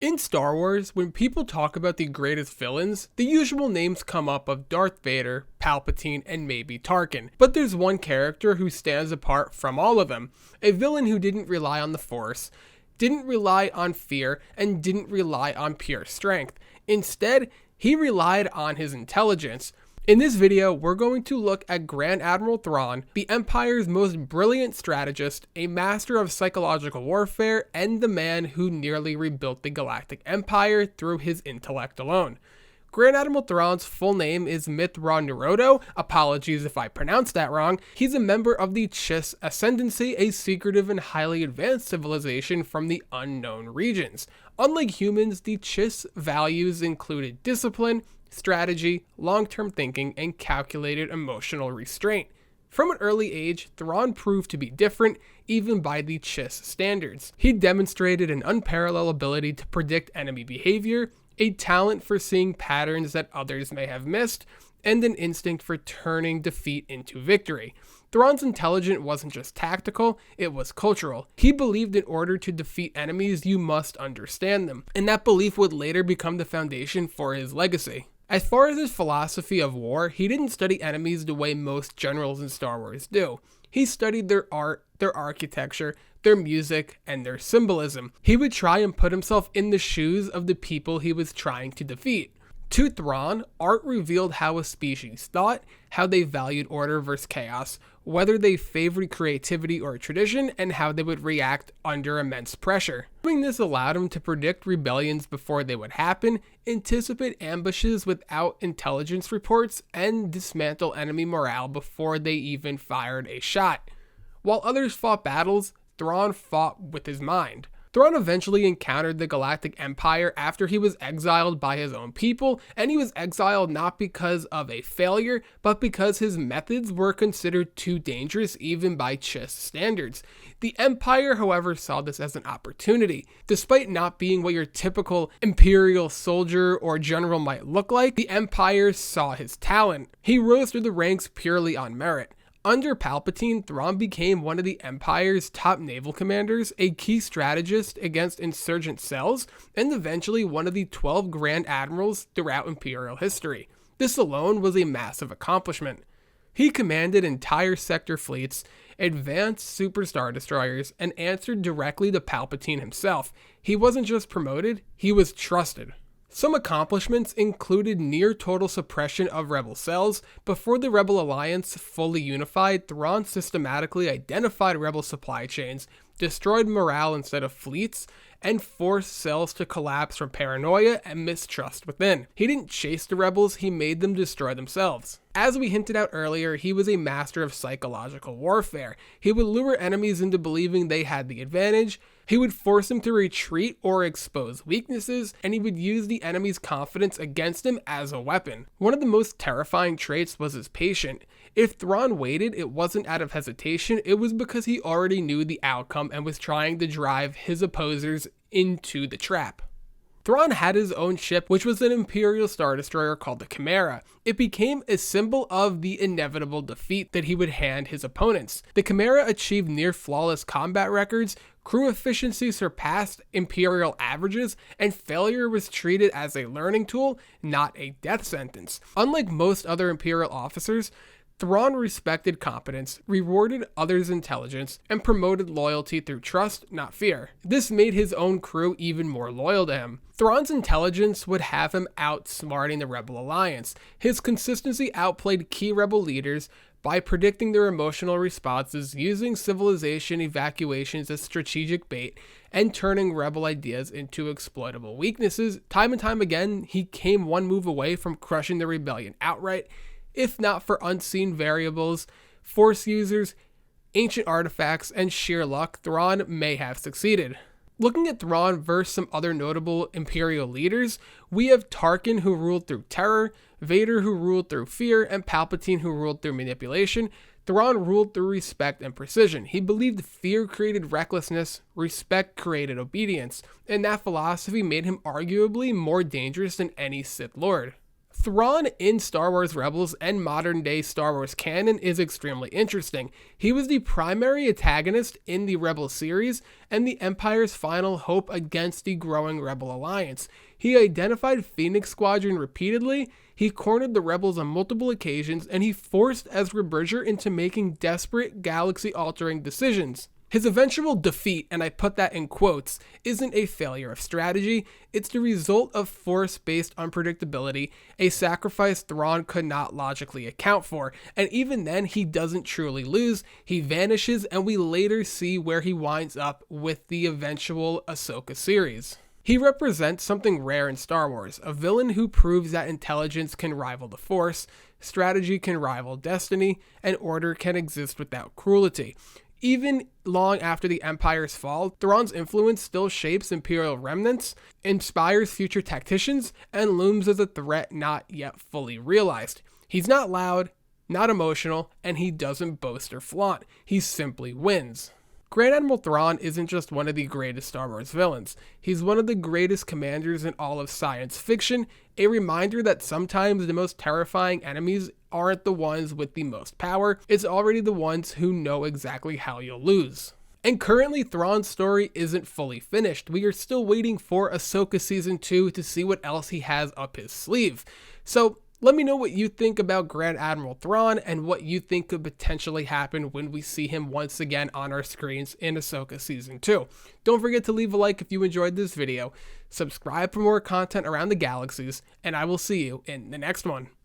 In Star Wars, when people talk about the greatest villains, the usual names come up of Darth Vader, Palpatine, and maybe Tarkin. But there's one character who stands apart from all of them, a villain who didn't rely on the Force, didn't rely on fear, and didn't rely on pure strength. Instead, he relied on his intelligence. In this video, we're going to look at Grand Admiral Thrawn, the Empire's most brilliant strategist, a master of psychological warfare, and the man who nearly rebuilt the Galactic Empire through his intellect alone. Grand Admiral Thrawn's full name is Mithra Naruto, apologies if I pronounced that wrong. He's a member of the Chiss Ascendancy, a secretive and highly advanced civilization from the unknown regions. Unlike humans, the Chiss values included discipline, strategy, long-term thinking, and calculated emotional restraint. From an early age, Thrawn proved to be different, even by the Chiss standards. He demonstrated an unparalleled ability to predict enemy behavior, a talent for seeing patterns that others may have missed, and an instinct for turning defeat into victory. Thrawn's intelligence wasn't just tactical, it was cultural. He believed in order to defeat enemies, you must understand them, and that belief would later become the foundation for his legacy. As far as his philosophy of war, he didn't study enemies the way most generals in Star Wars do. He studied their art, their architecture, their music, and their symbolism. He would try and put himself in the shoes of the people he was trying to defeat. To Thrawn, art revealed how a species thought, how they valued order versus chaos, whether they favored creativity or tradition, and how they would react under immense pressure. Doing this allowed him to predict rebellions before they would happen, anticipate ambushes without intelligence reports, and dismantle enemy morale before they even fired a shot. While others fought battles, Thrawn fought with his mind. Thrawn eventually encountered the Galactic Empire after he was exiled by his own people, and he was exiled not because of a failure, but because his methods were considered too dangerous even by Chiss standards. The Empire, however, saw this as an opportunity. Despite not being what your typical Imperial soldier or general might look like, the Empire saw his talent. He rose through the ranks purely on merit. Under Palpatine, Thrawn became one of the Empire's top naval commanders, a key strategist against insurgent cells, and eventually one of the 12 Grand Admirals throughout Imperial history. This alone was a massive accomplishment. He commanded entire sector fleets, advanced super star destroyers, and answered directly to Palpatine himself. He wasn't just promoted, he was trusted. Some accomplishments included near total suppression of rebel cells. Before the Rebel Alliance fully unified, Thrawn systematically identified rebel supply chains, destroyed morale instead of fleets, and forced cells to collapse from paranoia and mistrust within. He didn't chase the rebels, he made them destroy themselves. As we hinted out earlier, he was a master of psychological warfare. He would lure enemies into believing they had the advantage, he would force them to retreat or expose weaknesses, and he would use the enemy's confidence against him as a weapon. One of the most terrifying traits was his patience. If Thrawn waited, it wasn't out of hesitation, it was because he already knew the outcome and was trying to drive his opposers into the trap. Thrawn had his own ship, which was an Imperial Star Destroyer called the Chimera. It became a symbol of the inevitable defeat that he would hand his opponents. The Chimera achieved near-flawless combat records, crew efficiency surpassed Imperial averages, and failure was treated as a learning tool, not a death sentence. Unlike most other Imperial officers, Thrawn respected competence, rewarded others' intelligence, and promoted loyalty through trust, not fear. This made his own crew even more loyal to him. Thrawn's intelligence would have him outsmarting the Rebel Alliance. His consistency outplayed key Rebel leaders by predicting their emotional responses, using civilization evacuations as strategic bait, and turning Rebel ideas into exploitable weaknesses. Time and time again, he came one move away from crushing the rebellion outright. If not for unseen variables, Force users, ancient artifacts, and sheer luck, Thrawn may have succeeded. Looking at Thrawn versus some other notable Imperial leaders, we have Tarkin, who ruled through terror, Vader, who ruled through fear, and Palpatine, who ruled through manipulation. Thrawn ruled through respect and precision. He believed fear created recklessness, respect created obedience, and that philosophy made him arguably more dangerous than any Sith Lord. Thrawn in Star Wars Rebels and modern day Star Wars canon is extremely interesting. He was the primary antagonist in the Rebel series and the Empire's final hope against the growing Rebel alliance. He identified Phoenix Squadron repeatedly, he cornered the Rebels on multiple occasions, and he forced Ezra Bridger into making desperate galaxy-altering decisions. His eventual defeat, and I put that in quotes, isn't a failure of strategy, it's the result of force-based unpredictability, a sacrifice Thrawn could not logically account for, and even then he doesn't truly lose, he vanishes, and we later see where he winds up with the eventual Ahsoka series. He represents something rare in Star Wars, a villain who proves that intelligence can rival the Force, strategy can rival destiny, and order can exist without cruelty. Even long after the Empire's fall, Thrawn's influence still shapes Imperial remnants, inspires future tacticians, and looms as a threat not yet fully realized. He's not loud, not emotional, and he doesn't boast or flaunt. He simply wins. Grand Admiral Thrawn isn't just one of the greatest Star Wars villains. He's one of the greatest commanders in all of science fiction, a reminder that sometimes the most terrifying enemies aren't the ones with the most power, it's already the ones who know exactly how you'll lose. And currently, Thrawn's story isn't fully finished. We are still waiting for Ahsoka Season 2 to see what else he has up his sleeve. So, let me know what you think about Grand Admiral Thrawn and what you think could potentially happen when we see him once again on our screens in Ahsoka Season 2. Don't forget to leave a like if you enjoyed this video, subscribe for more content around the galaxies, and I will see you in the next one.